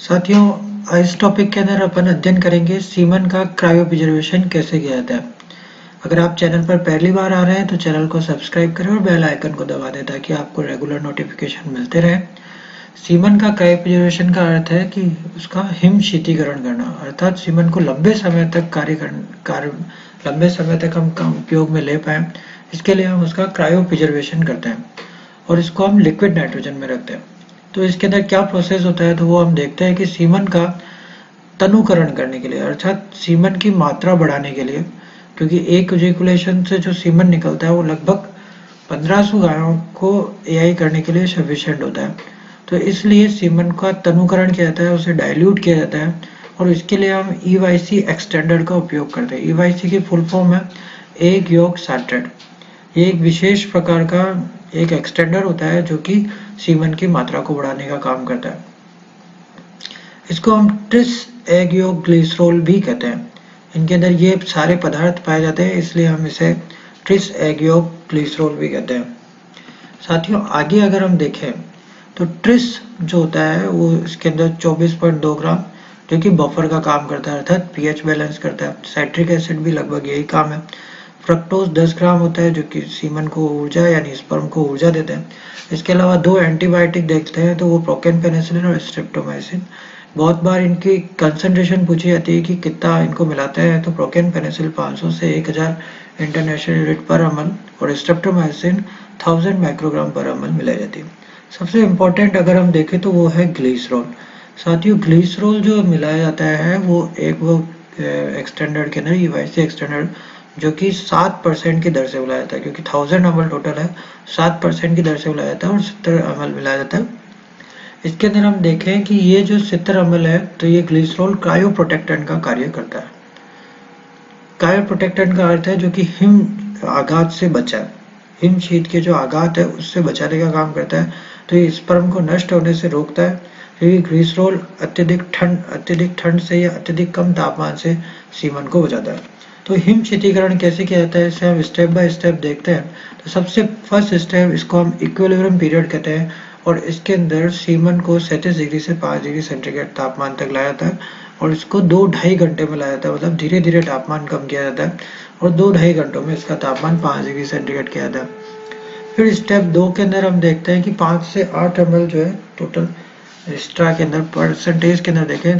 साथियों, इस टॉपिक के अंदर अपन अध्ययन करेंगे सीमन का क्रायो प्रिजर्वेशन कैसे किया जाता है। अगर आप चैनल पर पहली बार आ रहे हैं तो चैनल को सब्सक्राइब करें और बेल आइकन को दबा दें ताकि आपको रेगुलर नोटिफिकेशन मिलते रहे। सीमन का क्रायो प्रिजर्वेशन का अर्थ है कि उसका हिम शीतीकरण करना, अर्थात सीमन को लंबे समय तक हम उपयोग में ले पाए, इसके लिए हम उसका क्रायो प्रिजर्वेशन करते हैं और इसको हम लिक्विड नाइट्रोजन में रखते हैं। तो इसके अंदर क्या प्रोसेस होता है, तो वो हम देखते हैं कि सीमन का तनुकरण करने के लिए, अर्थात सीमन की मात्रा बढ़ाने के लिए, क्योंकि एक इजैकुलेशन से जो सीमन निकलता है वो लगभग 1500 गायों को एआई करने के लिए सफिशिएंट होता है। तो इसलिए सीमन का तनुकरण किया जाता है, उसे डाइल्यूट किया जाता है और इसके लिए हम ईवाईसी एक्सटेंडर का उपयोग करते हैं। ईवाईसी की फुल फॉर्म है एग यॉक सैचुरेट। ये एक विशेष प्रकार का एक एक्सटेंडर होता है जो कि सीमन की मात्रा को बढ़ाने का काम करता है। इसको हम ट्रिस एग यॉक ग्लिसरॉल भी कहते हैं। इनके अंदर ये सारे पदार्थ पाए जाते हैं, इसलिए हम इसे ट्रिस एग यॉक ग्लिसरॉल भी कहते हैं। साथियों, आगे अगर हम देखें तो ट्रिस जो होता है वो इसके अंदर 24.2 ग्राम जो कि बफर का काम करता है, अर्थात पीएच बैलेंस करता है। साइट्रिक एसिड भी लगभग यही काम है। फ्रक्टोज 10 ग्राम होता है जो कि सीमन को ऊर्जा यानी स्पर्म को ऊर्जा देते हैं। इसके अलावा दो एंटीबायोटिक देखते हैं तो वो प्रोकेन पेनिसिलिन और स्ट्रेप्टोमाइसिन। बहुत बार इनकी कंसंट्रेशन पूछी जाती है कि कितना इनको मिलाते हैं, तो प्रोकेन पेनिसिलिन 500 से 1000 इंटरनेशनल यूनिट पर ml और स्ट्रेप्टोमाइसिन 1000 माइक्रोग्राम पर ml मिलाई जाती है। सबसे इम्पोर्टेंट अगर हम देखें तो वो है ग्लिसरॉल। साथियों, ग्लिसरॉल जो मिलाया जाता है वो एक्सटेंडर के अंदर ईवाईसी एक्सटेंडर जो कि 7% की दर से मिलाया जाता है, क्योंकि 1000 ml टोटल है, 7% की दर से मिलाया जाता है और 70 ml मिलाया जाता है। इसके अंदर हम देखें कि ये जो 70 ml है तो ये ग्लिसरॉल क्रायो प्रोटेक्टेंट का कार्य करता है। क्रायो प्रोटेक्टेंट का अर्थ है जो कि हिम आघात से बचा है, हिम शीत के जो आघात है उससे बचाने का काम करता है। तो ये स्पर्म को नष्ट होने से रोकता है, क्योंकि ग्लिसरॉल अत्यधिक ठंड से या अत्यधिक कम तापमान से सीमन को बचाता है। तो हिम शीतीकरण कैसे किया जाता है इसे हम स्टेप बाय स्टेप देखते हैं। तो सबसे फर्स्ट स्टेप, इसको हम इक्विलिब्रियम पीरियड कहते हैं और इसके अंदर सीमन को 37 डिग्री से 5 डिग्री सेंटीग्रेड तापमान तक लाया जाता है और इसको 2-2.5 घंटे में लाया जाता है, मतलब धीरे धीरे तापमान कम किया जाता है और 2-2.5 घंटों में इसका तापमान 5 डिग्री सेंटीग्रेड किया जाता है। फिर स्टेप 2 के अंदर हम देखते हैं कि 5 से 8 ml जो है टोटल एक्स्ट्रा के अंदर परसेंटेज के अंदर देखें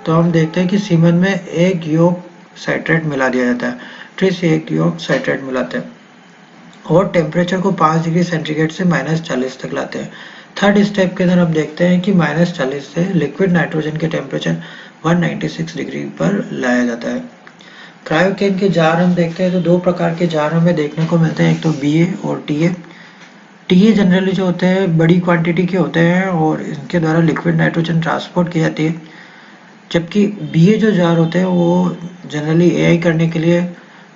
तो हम देखते हैं कि सीमन में एग यॉक साइट्रेट मिला दिया जाता है, ट्रिस एग यॉक साइट्रेट मिलाते हैं और टेम्परेचर को 5 डिग्री सेंटीग्रेड से -40 तक लाते हैं। थर्ड स्टेप के अंदर हम देखते हैं कि -40 से लिक्विड नाइट्रोजन के टेम्परेचर 196 डिग्री पर लाया जाता है। क्रायोकेन के जार हम देखते हैं तो दो प्रकार के जार हमें देखने को मिलते हैं, एक तो बीए और टीए। टीए जनरली जो होते हैं बड़ी क्वांटिटी के होते हैं और इनके द्वारा लिक्विड नाइट्रोजन ट्रांसपोर्ट की जाती है, जबकि बीए जो जार होते हैं वो जनरली एआई करने के लिए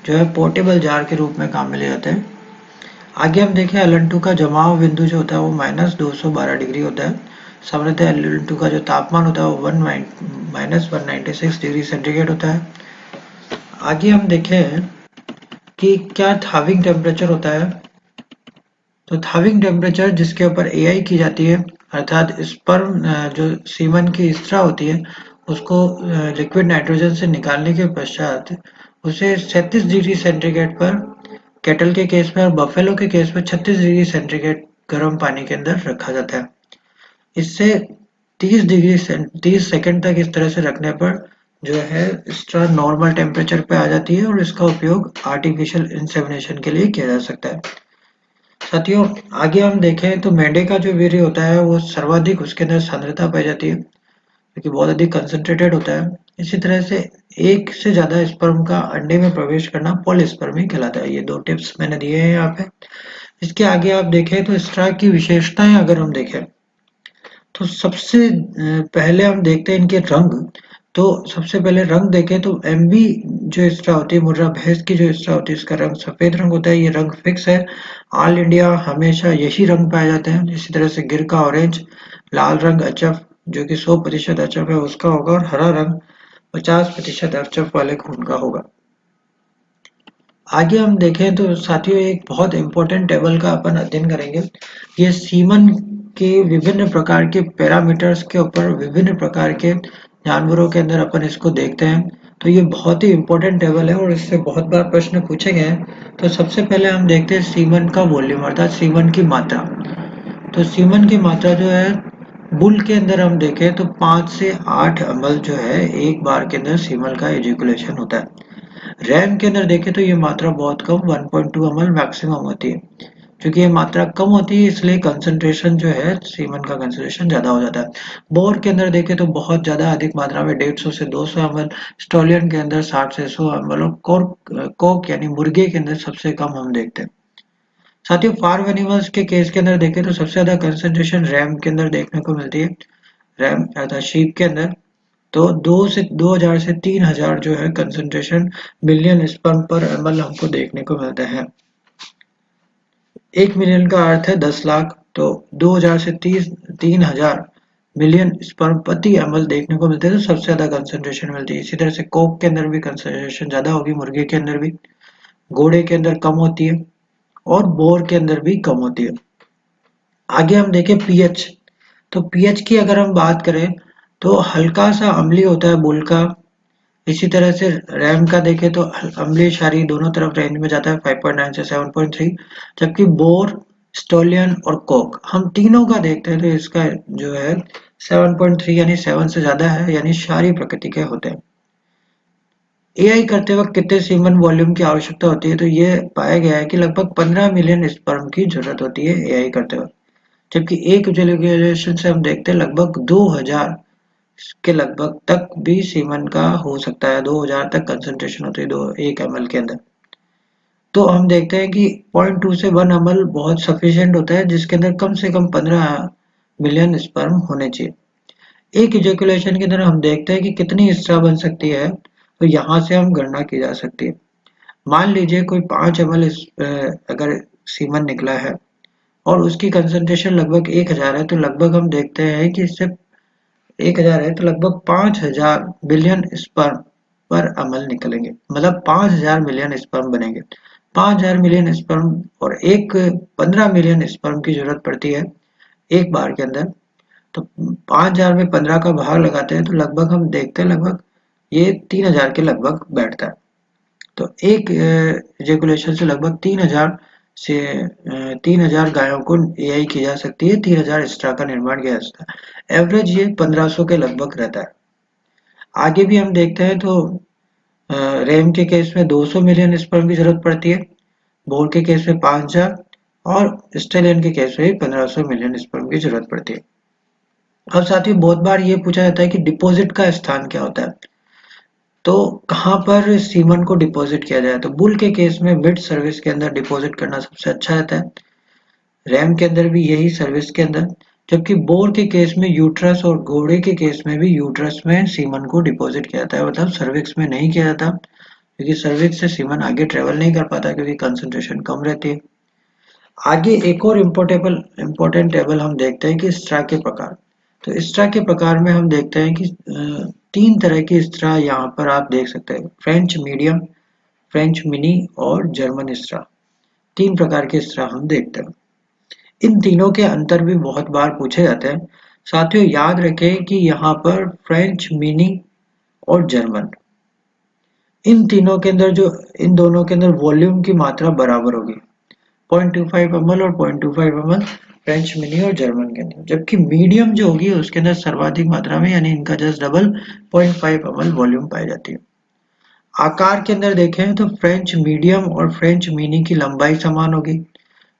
जो है पोर्टेबल जार के रूप में काम में ले जाते हैं। आगे हम देखें LN2 का जमाव बिंदु जो होता है वो -212 डिग्री होता है। सामान्यतः LN2 का जो तापमान होता है वो -196 डिग्री सेंटीग्रेड होता है। आगे हम देखें कि क्या थाविंग टेम्परेचर होता है। तो थाविंग टेम्परेचर जिसके ऊपर एआई की जाती है, अर्थात स्पर्म जो सीमन की स्त्रा होती है उसको लिक्विड नाइट्रोजन से निकालने के पश्चात उसे 37 डिग्री सेंटीग्रेड पर कैटल के केस में और बफेलो के केस में 36 डिग्री सेंटीग्रेड गर्म पानी के अंदर रखा जाता है। इससे 30 सेकंड तक इस तरह से रखने पर जो है स्ट्रा नॉर्मल टेम्परेचर पे आ जाती है और इसका उपयोग आर्टिफिशियल इंसेमिनेशन के लिए किया जा सकता है। साथियों, आगे हम देखें तो मेंढे का जो वीर्य होता है वो सर्वाधिक उसके अंदर सांद्रता पाई जाती है क्योंकि बहुत अधिक कंसंट्रेटेड होता है। इसी तरह से एक से ज्यादा स्पर्म का अंडे में प्रवेश करना पॉलीस्पर्मी कहलाता है। ये दो टिप्स मैंने दिए हैं यहाँ पे। इसके आगे आप देखें तो स्ट्रा की विशेषताएं अगर हम देखें तो सबसे पहले हम देखते हैं इनके रंग। तो सबसे पहले रंग देखें तो एमबी जो स्ट्रा होती है, मुर्रा भैंस की जो स्ट्रा होती है, इसका रंग सफेद रंग होता है। ये रंग फिक्स है, ऑल इंडिया हमेशा यही रंग पाए जाते हैं। इसी तरह से गिर का ऑरेंज, लाल रंग अचफ जो कि 100% अचफ है उसका होगा और हरा रंग 50% अचफ वाले खून का होगा। आगे हम देखें तो साथियों एक बहुत इंपॉर्टेंट टेबल का अपन अध्ययन करेंगे। ये सीमन कि विभिन्न प्रकार के पैरामीटर्स के ऊपर विभिन्न प्रकार के जानवरों के अंदर अपन इसको देखते हैं। तो ये बहुत ही इंपॉर्टेंट टेबल है और इससे बहुत बार प्रश्न पूछे गए हैं। तो सबसे पहले हम देखते हैं सीमन का वॉल्यूम अर्थात सीमन की मात्रा। तो सीमन की मात्रा जो है बुल के अंदर हम देखें तो 5 से 8 ml जो है एक बार के अंदर सीमन का एजुकुलेशन होता है। रैम के अंदर देखें तो ये मात्रा बहुत कम 1.2 ml मैक्सिमम होती है। क्योंकि ये मात्रा कम होती है इसलिए कंसंट्रेशन जो है सीमन का कंसंट्रेशन ज्यादा हो जाता है। बोर के अंदर देखें तो बहुत ज्यादा अधिक मात्रा में 150 से 200 ml, स्टोलियन के अंदर 60 से 100 ml और कोक यानी मुर्गे के अंदर सबसे कम हम देखते हैं। साथियों फार्म एनिमल्स के केस के अंदर देखें तो सबसे ज्यादा कंसंट्रेशन रैम के अंदर देखने को मिलती है। रैम अर्थात शीप के अंदर तो 2000 से 3000 जो है कंसंट्रेशन मिलियन स्पर्म पर ml हमको देखने को मिलता है। 1 मिलियन का अर्थ है 10 लाख, तो 2000 से 3000 मिलियन स्पर्म प्रति ml देखने को मिलते हैं। तो सबसे ज्यादा कंसंट्रेशन मिलती है। इसी तरह से कोक के अंदर भी कंसंट्रेशन ज्यादा होगी, मुर्गे के अंदर भी, घोड़े के अंदर कम होती है और बोर के अंदर भी कम होती है। आगे हम देखें पीएच। तो पीएच की अगर हम बात करें तो हल्का सा अम्लीय होता है बुल का। इसी तरह से रैम का देखें तो अम्लीय क्षारीय दोनों तरफ रेंज में जाता है 5.9 से 7.3, जबकि बोर, स्टोलियन और कोक हम तीनों का देखते हैं तो इसका जो है 7.3 यानी 7 से ज्यादा है, यानी क्षारीय प्रकृति के होते हैं। एआई करते वक्त कितने सीमन वॉल्यूम की आवश्यकता होती है? तो ये पाया गया है कि लगभग 15 मिलियन स्पर्म की जरूरत होती है एआई करते वक्त, जबकि एक इजोल्यूशन से हम देखते हैं लगभग 2000 के लगभग तक भी सीमन का हो सकता है। 2000 तक कंसंट्रेशन होती है 1 ml के अंदर। तो हम देखते हैं कि 0.2 से 1 ml बहुत सफिशिएंट होता है, जिसके अंदर कम से कम 15 मिलियन स्पर्म होने चाहिए। एक इजैकुलेशन के अंदर हम देखते हैं कि कितनी स्ट्रा बन सकती है, तो यहाँ से हम गणना की जा सकती है। मान लीजिए कोई 5 ml अगर सीमन निकला है और उसकी कंसंट्रेशन लगभग 1000 है, तो लगभग हम देखते हैं कि इससे 1000 है तो लगभग 5000 बिलियन स्पर्म पर ml निकलेंगे, मतलब 5000 मिलियन स्पर्म बनेंगे। 5000 मिलियन स्पर्म और एक 15 मिलियन स्पर्म की जरूरत पड़ती है एक बार के अंदर। तो 5000 में 15 का भाग लगाते हैं तो लगभग हम देखते हैं लगभग ये 3000 के लगभग बैठता है। तो एक इजैकुलेशन से लगभग 3000 गायों को एआई की जा सकती है, 3000 स्ट्रा का निर्माण किया जा सकता है। एवरेज ये 1500 के लगभग रहता है। आगे भी हम देखते हैं तो रैम के केस में 200 मिलियन स्पर्म की जरूरत पड़ती है, बोर के केस में 5000 और स्टेलियन के केस में 1500 मिलियन स्पर्म की जरूरत पड़ती है। अब साथियों बहुत बार ये पूछा जाता है कि डिपॉजिट का स्थान क्या होता है, तो कहाँ पर सीमन को डिपॉजिट किया जाए? तो बुल के केस में मिड सर्विस के अंदर डिपॉजिट करना सबसे अच्छा रहता है। रैम के अंदर भी यही सर्विस के अंदर, जबकि बोर के केस में यूट्रस और घोड़े के केस में भी यूट्रस में सीमन को डिपॉजिट किया जाता है, मतलब सर्विक्स में नहीं किया जाता, क्योंकि सर्विक्स से सीमन आगे ट्रेवल नहीं कर पाता क्योंकि कंसंट्रेशन कम रहती है। आगे एक और इम्पोर्टेंट टेबल हम देखते हैं कि स्ट्रा के प्रकार। तो स्ट्रा के प्रकार में हम देखते हैं कि 3 तरह की स्ट्रा यहाँ पर आप देख सकते हैं, फ्रेंच मीडियम, फ्रेंच मिनी और जर्मन स्ट्रा। 3 प्रकार के स्ट्रा हम देखते हैं। इन तीनों के अंतर भी बहुत बार पूछे जाते हैं। साथियों याद रखें कि यहाँ पर फ्रेंच, मिनी और जर्मन, इन तीनों के अंदर जो इन दोनों के अंदर वॉल्यूम की मात्रा बराबर होगी, 0.25 ml और 0.25 ml फ्रेंच मिनी और जर्मन के अंदर, जबकि मीडियम जो होगी उसके अंदर सर्वाधिक मात्रा में यानी इनका जस्ट डबल 0.5 ml वॉल्यूम पाई जाती है। आकार के अंदर देखें तो फ्रेंच मीडियम और फ्रेंच मिनी की लंबाई समान होगी,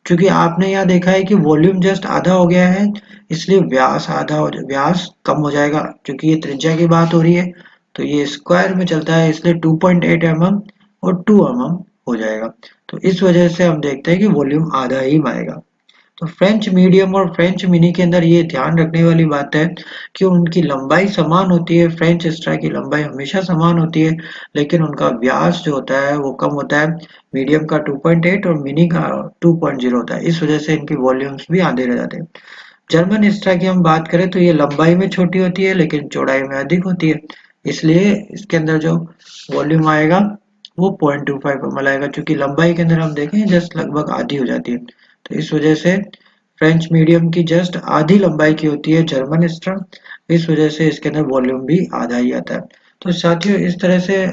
क्योंकि आपने यहाँ देखा है कि वॉल्यूम जस्ट आधा हो गया है, इसलिए व्यास कम हो जाएगा, क्योंकि ये त्रिज्या की बात हो रही है तो ये स्क्वायर में चलता है, इसलिए 2.8 mm और 2 mm हो जाएगा। तो इस वजह से हम देखते हैं कि वॉल्यूम आधा ही आएगा। तो फ्रेंच मीडियम और फ्रेंच मिनी के अंदर ये ध्यान रखने वाली बात है कि उनकी लंबाई समान होती है। फ्रेंच स्ट्रा की लंबाई हमेशा समान होती है, लेकिन उनका व्यास जो होता है वो कम होता है। मीडियम का 2.8 और मिनी का 2.0 होता है, इस वजह से इनकी वॉल्यूम्स भी आधे रह जाते हैं। जर्मन स्ट्रा की हम बात करें तो ये लंबाई में छोटी होती है लेकिन चौड़ाई में अधिक होती है, इसलिए इसके अंदर जो वॉल्यूम आएगा वो 0.25 ml आएगा, क्योंकि लंबाई के अंदर हम देखें जस्ट लगभग आधी हो जाती है। तो इस वजह से फ्रेंच मीडियम की जस्ट आधी लंबाई की होती है जर्मन स्ट्रम, इस वजह से इसके अंदर वॉल्यूम भी आधा ही आता है। तो साथियों इस तरह से